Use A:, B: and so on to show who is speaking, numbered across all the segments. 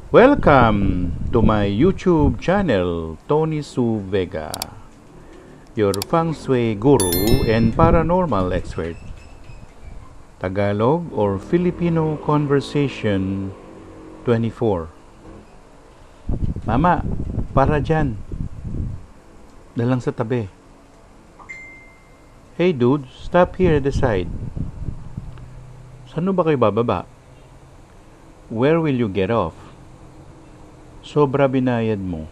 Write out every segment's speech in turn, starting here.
A: Welcome to my YouTube channel, Tony Su Vega, your feng shui guru and paranormal expert. Tagalog or Filipino Conversation 24. Mama, para dyan. Dalang sa tabi. Hey dude, stop here at the side. Saan ba kayo bababa? Where will you get off? Sobra binayad mo.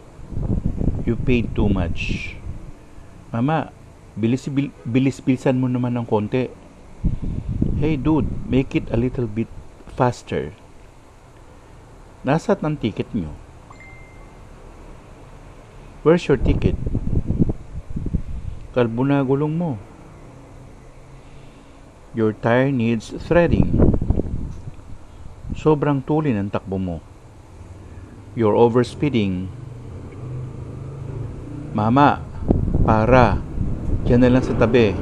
A: You paid too much. Mama, bilis-bilisan mo naman ng konti. Hey dude, make it a little bit faster. Nasaan ang ticket nyo? Where's your ticket? Kalbo na gulong mo. Your tire needs threading. Sobrang tulin ang takbo mo. You're overspeeding. Mama, para. Diyan na lang sa tabi.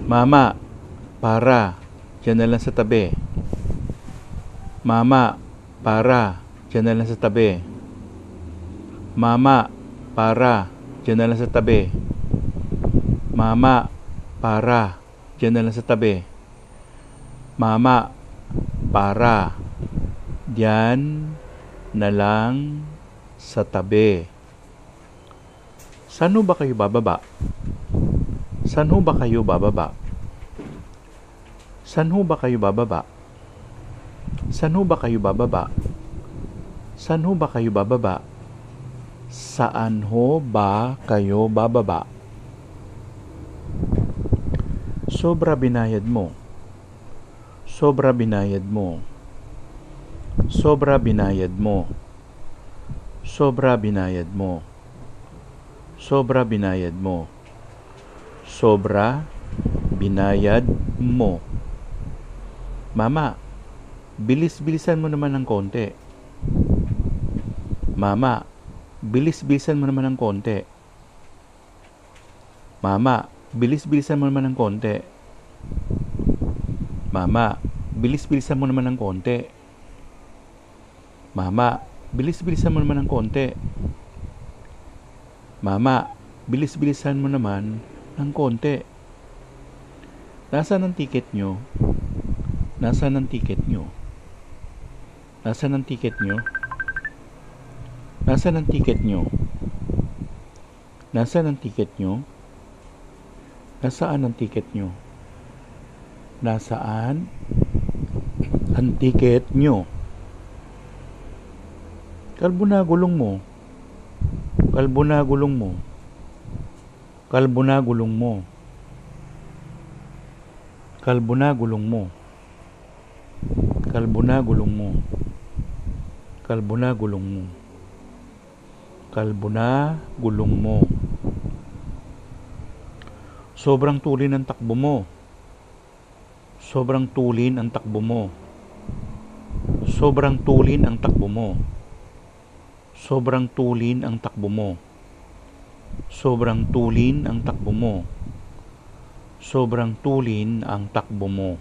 A: Mama, para. Diyan na lang sa tabi. Mama, para. Diyan na lang sa tabi. Mama, para. Diyan na lang sa tabi. Mama, para. Diyan na lang sa tabi. Mama, para. Diyan na lang sa tabi. Saan ba kayo bababa? Saan ba kayo bababa? Saan ba kayo bababa? Saan ba kayo bababa? Saan ba kayo bababa? Saan ba kayo bababa? Sobra binayad mo. Sobra binayad mo. Sobra binayad mo. Sobra binayad mo. Sobra binayad mo. Sobra binayad mo. Mama, bilis-bilisan mo naman ng konti. Mama, bilis-bilisan mo naman ng konti. Mama, bilis-bilisan mo naman ng konti. Mama, bilis-bilisan mo naman ng konti. Mama, bilis-bilisan mo naman ng konti. Mama, bilis-bilisan mo naman ng konti. Nasaan ang ticket nyo? Nasaan ang ticket nyo? Nasaan ang ticket nyo? Nasaan ang ticket nyo? Nasaan ang ticket nyo? Nasaan ang ticket nyo? Nasaan ang ticket nyo? Kalbo na gulong mo. Kalbo na gulong mo. Kalbo na gulong mo. Kalbo na gulong mo. Kalbo na gulong mo. Kalbo na gulong mo. Kalbo na gulong mo. Sobrang tulin ang takbo mo. Sobrang tulin ang takbo mo. Sobrang tulin ang takbo mo. Sobrang tulin ang takbo mo. Sobrang tulin ang takbo mo. Sobrang tulin ang takbo mo.